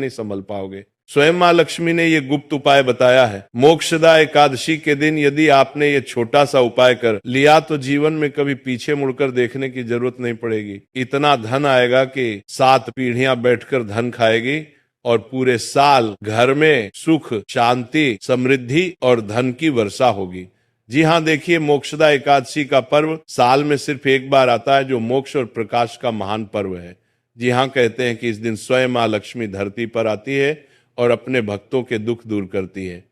नहीं संभल पाओगे। स्वयं मां लक्ष्मी ने ये गुप्त उपाय बताया है। मोक्षदा एकादशी के दिन यदि आपने ये छोटा सा उपाय कर लिया तो जीवन में कभी पीछे मुड़कर देखने की जरूरत नहीं पड़ेगी। इतना धन आएगा कि 7 पीढ़ियां बैठकर धन खाएगी और पूरे साल घर में सुख, शांति, समृद्धि और धन की वर्षा होगी। जी हाँ, देखिए, मोक्षदा एकादशी का पर्व साल में सिर्फ एक बार आता है, जो मोक्ष और प्रकाश का महान पर्व है। जी हाँ, कहते हैं कि इस दिन स्वयं मां लक्ष्मी धरती पर आती है और अपने भक्तों के दुख दूर करती है।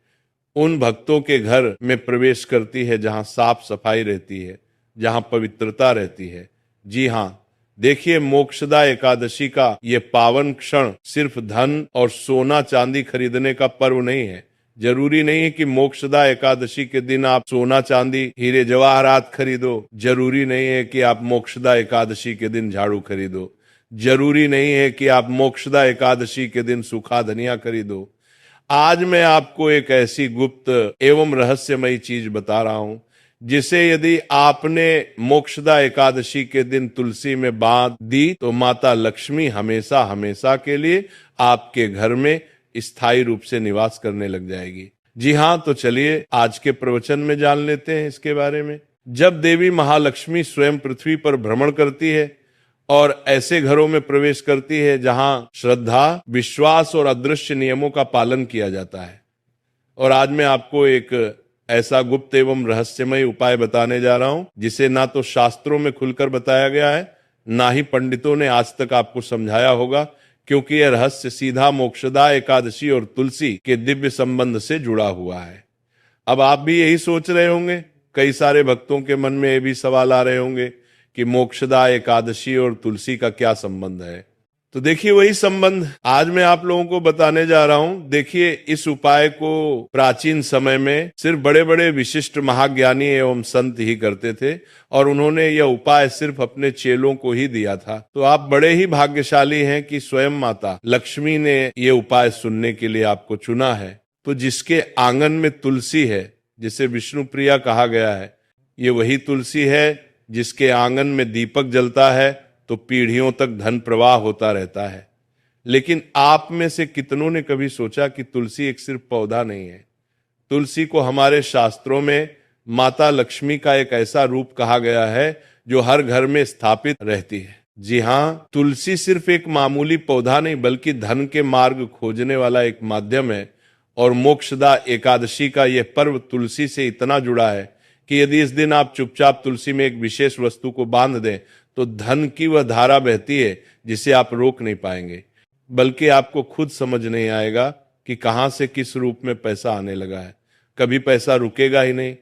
उन भक्तों के घर में प्रवेश करती है जहां साफ सफाई रहती है, जहां पवित्रता रहती है। जी हाँ, देखिए, मोक्षदा एकादशी का ये पावन क्षण सिर्फ धन और सोना चांदी खरीदने का पर्व नहीं है। जरूरी नहीं है कि मोक्षदा एकादशी के दिन आप सोना चांदी हीरे जवाहरात खरीदो। जरूरी नहीं है कि आप मोक्षदा एकादशी के दिन झाड़ू खरीदो। जरूरी नहीं है कि आप मोक्षदा एकादशी के दिन सूखा धनिया खरीदो। आज मैं आपको एक ऐसी गुप्त एवं रहस्यमयी चीज बता रहा हूं, जिसे यदि आपने मोक्षदा एकादशी के दिन तुलसी में बांध दी तो माता लक्ष्मी हमेशा हमेशा के लिए आपके घर में स्थायी रूप से निवास करने लग जाएगी। जी हाँ, तो चलिए आज के प्रवचन में जान लेते हैं इसके बारे में। जब देवी महालक्ष्मी स्वयं पृथ्वी पर भ्रमण करती है और ऐसे घरों में प्रवेश करती है जहां श्रद्धा, विश्वास और अदृश्य नियमों का पालन किया जाता है, और आज मैं आपको एक ऐसा गुप्त एवं रहस्यमय उपाय बताने जा रहा हूं जिसे ना तो शास्त्रों में खुलकर बताया गया है, ना ही पंडितों ने आज तक आपको समझाया होगा, क्योंकि यह रहस्य सीधा मोक्षदा एकादशी और तुलसी के दिव्य संबंध से जुड़ा हुआ है। अब आप भी यही सोच रहे होंगे, कई सारे भक्तों के मन में ये भी सवाल आ रहे होंगे कि मोक्षदा एकादशी और तुलसी का क्या संबंध है। तो देखिए, वही संबंध आज मैं आप लोगों को बताने जा रहा हूं। देखिए, इस उपाय को प्राचीन समय में सिर्फ बड़े बड़े विशिष्ट महाज्ञानी एवं संत ही करते थे, और उन्होंने यह उपाय सिर्फ अपने चेलों को ही दिया था। तो आप बड़े ही भाग्यशाली हैं कि स्वयं माता लक्ष्मी ने ये उपाय सुनने के लिए आपको चुना है। तो जिसके आंगन में तुलसी है, जिसे विष्णु प्रिया कहा गया है, ये वही तुलसी है जिसके आंगन में दीपक जलता है तो पीढ़ियों तक धन प्रवाह होता रहता है। लेकिन आप में से कितनों ने कभी सोचा कि तुलसी एक सिर्फ पौधा नहीं है। तुलसी को हमारे शास्त्रों में माता लक्ष्मी का एक ऐसा रूप कहा गया है जो हर घर में स्थापित रहती है। जी हाँ, तुलसी सिर्फ एक मामूली पौधा नहीं बल्कि धन के मार्ग खोजने वाला एक माध्यम है। और मोक्षदा एकादशी का यह पर्व तुलसी से इतना जुड़ा है कि यदि इस दिन आप चुपचाप तुलसी में एक विशेष वस्तु को बांध दें तो धन की वह धारा बहती है जिसे आप रोक नहीं पाएंगे, बल्कि आपको खुद समझ नहीं आएगा कि कहां से किस रूप में पैसा आने लगा है। कभी पैसा रुकेगा ही नहीं।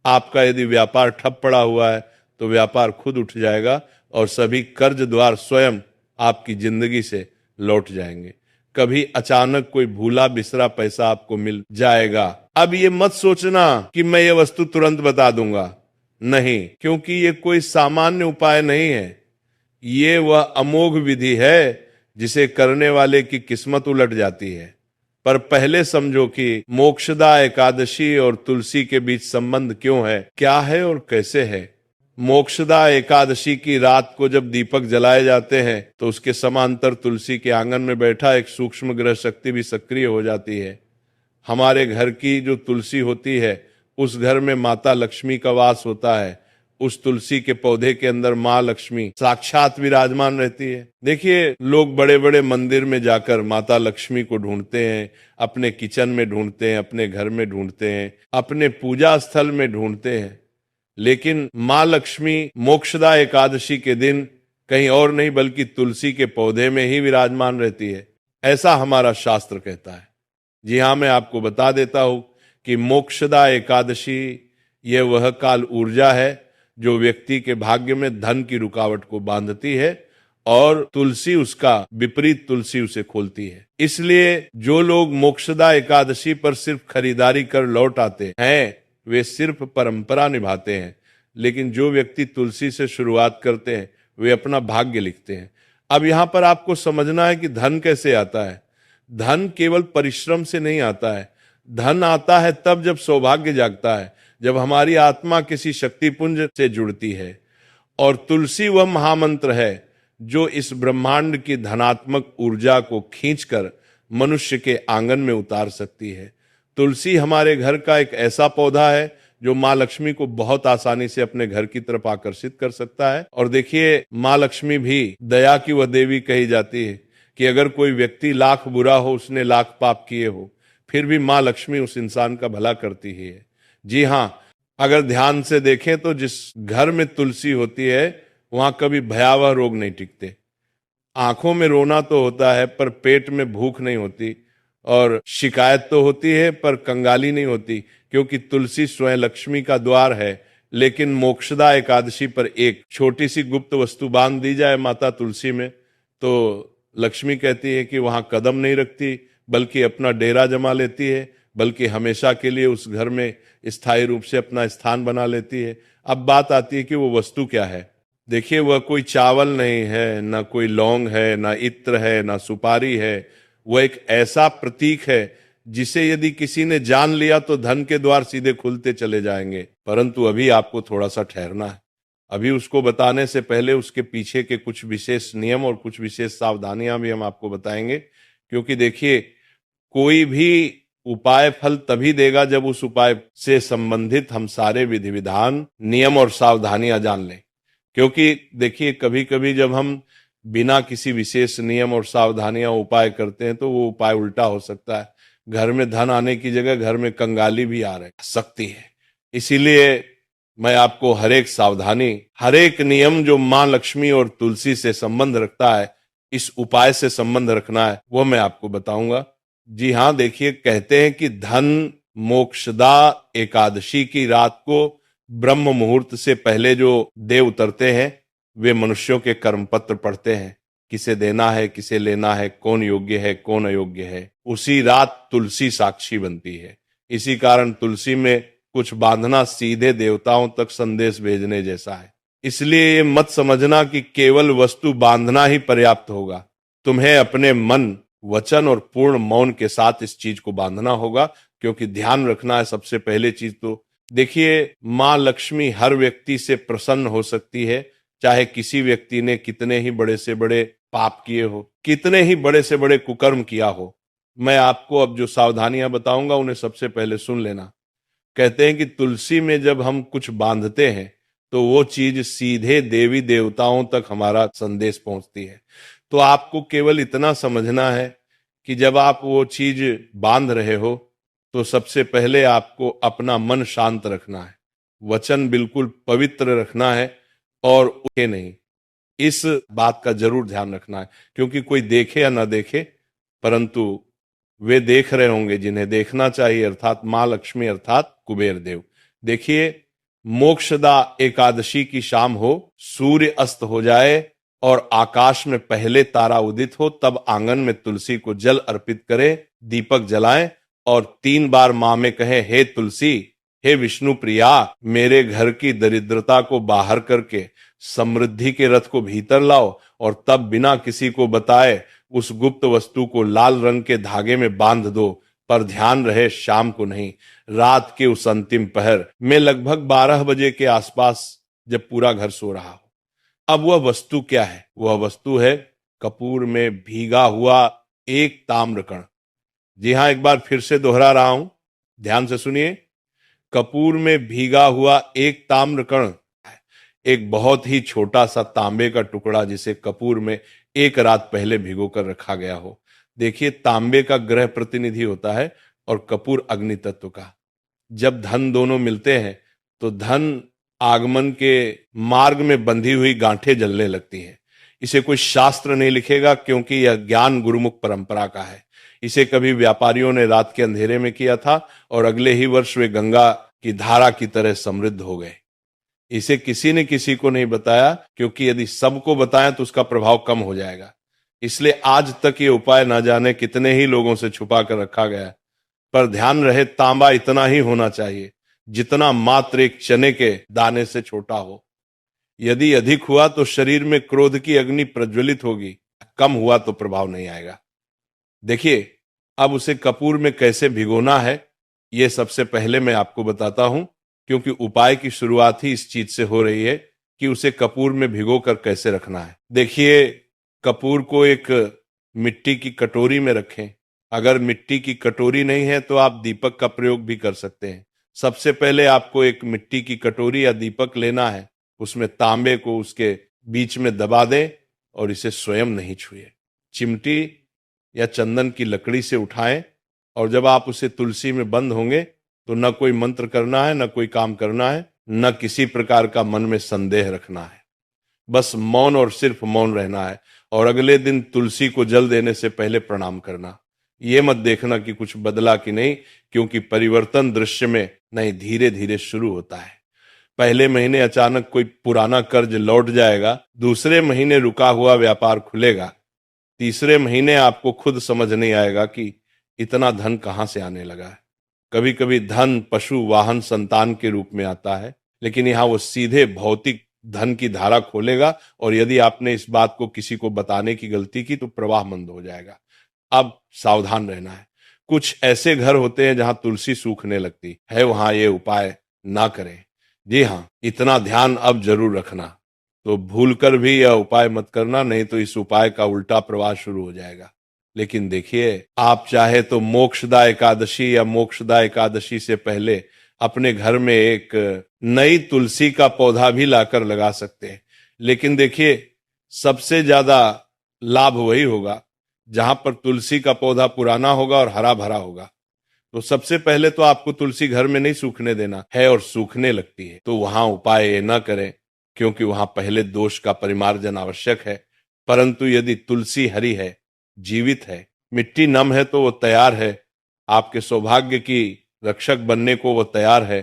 आपका यदि व्यापार ठप पड़ा हुआ है तो व्यापार खुद उठ जाएगा और सभी कर्ज द्वार स्वयं आपकी जिंदगी से लौट जाएंगे। कभी अचानक कोई भूला बिसरा पैसा आपको मिल जाएगा। अब ये मत सोचना कि मैं ये वस्तु तुरंत बता दूंगा, नहीं, क्योंकि ये कोई सामान्य उपाय नहीं है। ये वह अमोघ विधि है जिसे करने वाले की किस्मत उलट जाती है। पर पहले समझो कि मोक्षदा एकादशी और तुलसी के बीच संबंध क्यों है, क्या है और कैसे है। मोक्षदा एकादशी की रात को जब दीपक जलाए जाते हैं तो उसके समांतर तुलसी के आंगन में बैठा एक सूक्ष्म ग्रह शक्ति भी सक्रिय हो जाती है। हमारे घर की जो तुलसी होती है उस घर में माता लक्ष्मी का वास होता है। उस तुलसी के पौधे के अंदर माँ लक्ष्मी साक्षात विराजमान रहती है। देखिए, लोग बड़े बड़े मंदिर में जाकर माता लक्ष्मी को ढूंढते हैं, अपने किचन में ढूंढते हैं, अपने घर में ढूंढते हैं, अपने पूजा स्थल में ढूंढते हैं, लेकिन माँ लक्ष्मी मोक्षदा एकादशी के दिन कहीं और नहीं बल्कि तुलसी के पौधे में ही विराजमान रहती है, ऐसा हमारा शास्त्र कहता है। जी हाँ, मैं आपको बता देता हूं कि मोक्षदा एकादशी यह वह काल ऊर्जा है जो व्यक्ति के भाग्य में धन की रुकावट को बांधती है, और तुलसी उसका विपरीत तुलसी उसे खोलती है। इसलिए जो लोग मोक्षदा एकादशी पर सिर्फ खरीदारी कर लौट आते हैं वे सिर्फ परंपरा निभाते हैं, लेकिन जो व्यक्ति तुलसी से शुरुआत करते हैं वे अपना भाग्य लिखते हैं। अब यहां पर आपको समझना है कि धन कैसे आता है। धन केवल परिश्रम से नहीं आता है। धन आता है तब जब सौभाग्य जागता है, जब हमारी आत्मा किसी शक्तिपुंज से जुड़ती है। और तुलसी वह महामंत्र है जो इस ब्रह्मांड की धनात्मक ऊर्जा को खींचकर मनुष्य के आंगन में उतार सकती है। तुलसी हमारे घर का एक ऐसा पौधा है जो माँ लक्ष्मी को बहुत आसानी से अपने घर की तरफ आकर्षित कर सकता है। और देखिए, माँ लक्ष्मी भी दया की वह देवी कही जाती है कि अगर कोई व्यक्ति लाख बुरा हो, उसने लाख पाप किए हो, फिर भी माँ लक्ष्मी उस इंसान का भला करती ही है। जी हाँ, अगर ध्यान से देखें तो जिस घर में तुलसी होती है वहां कभी भयावह रोग नहीं टिकते। आंखों में रोना तो होता है पर पेट में भूख नहीं होती, और शिकायत तो होती है पर कंगाली नहीं होती, क्योंकि तुलसी स्वयं लक्ष्मी का द्वार है। लेकिन मोक्षदा एकादशी पर एक छोटी सी गुप्त वस्तु बांध दी जाए माता तुलसी में, तो लक्ष्मी कहती है कि वहां कदम नहीं रखती, बल्कि अपना डेरा जमा लेती है, बल्कि हमेशा के लिए उस घर में स्थायी रूप से अपना स्थान बना लेती है। अब बात आती है कि वो वस्तु क्या है। देखिए, वह कोई चावल नहीं है, ना कोई लौंग है, ना इत्र है, ना सुपारी है। वह एक ऐसा प्रतीक है जिसे यदि किसी ने जान लिया तो धन के द्वार सीधे खुलते चले जाएंगे। परंतु अभी आपको थोड़ा सा ठहरना है। अभी उसको बताने से पहले उसके पीछे के कुछ विशेष नियम और कुछ विशेष सावधानियां भी हम आपको बताएंगे। क्योंकि देखिए, कोई भी उपाय फल तभी देगा जब उस उपाय से संबंधित हम सारे विधि विधान, नियम और सावधानियां जान लें। क्योंकि देखिए, कभी कभी जब हम बिना किसी विशेष नियम और सावधानियां उपाय करते हैं तो वो उपाय उल्टा हो सकता है। घर में धन आने की जगह घर में कंगाली भी आ सकती है। इसीलिए मैं आपको हर एक सावधानी, हर एक नियम जो मां लक्ष्मी और तुलसी से संबंध रखता है, इस उपाय से संबंध रखना है, वो मैं आपको बताऊंगा। जी हाँ, देखिए, कहते हैं कि धन मोक्षदा एकादशी की रात को ब्रह्म मुहूर्त से पहले जो देव उतरते हैं वे मनुष्यों के कर्म पत्र पढ़ते हैं, किसे देना है, किसे लेना है, कौन योग्य है, कौन अयोग्य है। उसी रात तुलसी साक्षी बनती है। इसी कारण तुलसी में कुछ बांधना सीधे देवताओं तक संदेश भेजने जैसा है। इसलिए ये मत समझना कि केवल वस्तु बांधना ही पर्याप्त होगा। तुम्हें अपने मन, वचन और पूर्ण मौन के साथ इस चीज को बांधना होगा। क्योंकि ध्यान रखना है सबसे पहले चीज तो देखिए, मां लक्ष्मी हर व्यक्ति से प्रसन्न हो सकती है, चाहे किसी व्यक्ति ने कितने ही बड़े से बड़े पाप किए हो, कितने ही बड़े से बड़े कुकर्म किया हो। मैं आपको अब जो सावधानियां बताऊंगा उन्हें सबसे पहले सुन लेना। कहते हैं कि तुलसी में जब हम कुछ बांधते हैं तो वो चीज सीधे देवी देवताओं तक हमारा संदेश पहुंचती है। तो आपको केवल इतना समझना है कि जब आप वो चीज बांध रहे हो तो सबसे पहले आपको अपना मन शांत रखना है, वचन बिल्कुल पवित्र रखना है और उसे नहीं। इस बात का जरूर ध्यान रखना है, क्योंकि कोई देखे या ना देखे, परंतु वे देख रहे होंगे जिन्हें देखना चाहिए, अर्थात मां लक्ष्मी अर्थात कुबेर देव। देखिए, मोक्षदा एकादशी की शाम हो, सूर्य अस्त हो जाए और आकाश में पहले तारा उदित हो, तब आंगन में तुलसी को जल अर्पित करें, दीपक जलाएं और 3 बार मां में कहें, हे तुलसी, हे विष्णु प्रिया, मेरे घर की दरिद्रता को बाहर करके समृद्धि के रथ को भीतर लाओ। और तब बिना किसी को बताए उस गुप्त वस्तु को लाल रंग के धागे में बांध दो। पर ध्यान रहे, शाम को नहीं, रात के उस अंतिम पहर में लगभग 12 बजे के आसपास, जब पूरा घर सो रहा हो। अब वह वस्तु क्या है? वह वस्तु है कपूर में भीगा हुआ एक ताम्रकण। जी हां, एक बार फिर से दोहरा रहा हूं, ध्यान से सुनिए। कपूर में भीगा हुआ एक ताम्रकण, एक बहुत ही छोटा सा तांबे का टुकड़ा जिसे कपूर में एक रात पहले भिगो कर रखा गया हो। देखिए, तांबे का ग्रह प्रतिनिधि होता है और कपूर अग्नि तत्व का। जब धन दोनों मिलते हैं तो धन आगमन के मार्ग में बंधी हुई गांठें जलने लगती हैं। इसे कोई शास्त्र नहीं लिखेगा, क्योंकि यह ज्ञान गुरुमुख परंपरा का है। इसे कभी व्यापारियों ने रात के अंधेरे में किया था और अगले ही वर्ष वे गंगा की धारा की तरह समृद्ध हो गए। इसे किसी ने किसी को नहीं बताया, क्योंकि यदि सबको बताएं तो उसका प्रभाव कम हो जाएगा। इसलिए आज तक ये उपाय न जाने कितने ही लोगों से छुपा कर रखा गया। पर ध्यान रहे, तांबा इतना ही होना चाहिए जितना मात्र एक चने के दाने से छोटा हो। यदि अधिक हुआ तो शरीर में क्रोध की अग्नि प्रज्वलित होगी, कम हुआ तो प्रभाव नहीं आएगा। देखिए, अब उसे कपूर में कैसे भिगोना है यह सबसे पहले मैं आपको बताता हूं, क्योंकि उपाय की शुरुआत ही इस चीज से हो रही है कि उसे कपूर में भिगोकर कैसे रखना है। देखिए, कपूर को एक मिट्टी की कटोरी में रखें अगर मिट्टी की कटोरी नहीं है तो आप दीपक का प्रयोग भी कर सकते हैं। सबसे पहले आपको एक मिट्टी की कटोरी या दीपक लेना है, उसमें तांबे को उसके बीच में दबा दें और इसे स्वयं नहीं छुए। चिमटी या चंदन की लकड़ी से उठाएं और जब आप उसे तुलसी में बंद होंगे तो न कोई मंत्र करना है, न कोई काम करना है, न किसी प्रकार का मन में संदेह रखना है। बस मौन और सिर्फ मौन रहना है और अगले दिन तुलसी को जल देने से पहले प्रणाम करना। ये मत देखना कि कुछ बदला कि नहीं, क्योंकि परिवर्तन दृश्य में नहीं, धीरे धीरे शुरू होता है। पहले महीने अचानक कोई पुराना कर्ज लौट जाएगा, दूसरे महीने रुका हुआ व्यापार खुलेगा, तीसरे महीने आपको खुद समझ नहीं आएगा कि इतना धन कहां से आने लगा है। कभी कभी धन पशु, वाहन, संतान के रूप में आता है, लेकिन यहाँ वो सीधे भौतिक धन की धारा खोलेगा और यदि आपने इस बात को किसी को बताने की गलती की तो प्रवाह मंद हो जाएगा। अब सावधान रहना है। कुछ ऐसे घर होते हैं जहां तुलसी सूखने लगती है, वहां ये उपाय ना करें। जी हाँ, इतना ध्यान अब जरूर रखना। तो भूलकर भी यह उपाय मत करना, नहीं तो इस उपाय का उल्टा प्रवाह शुरू हो जाएगा। लेकिन देखिए, आप चाहे तो मोक्षदा एकादशी या मोक्षदा एकादशी से पहले अपने घर में एक नई तुलसी का पौधा भी लाकर लगा सकते हैं। लेकिन देखिए, सबसे ज्यादा लाभ वही होगा जहां पर तुलसी का पौधा पुराना होगा और हरा भरा होगा। तो सबसे पहले तो आपको तुलसी घर में नहीं सूखने देना है, और सूखने लगती है तो वहां उपाय ये न करें, क्योंकि वहां पहले दोष का परिमार्जन आवश्यक है। परंतु यदि तुलसी हरी है, जीवित है, मिट्टी नम है, तो वो तैयार है, आपके सौभाग्य की रक्षक बनने को वो तैयार है।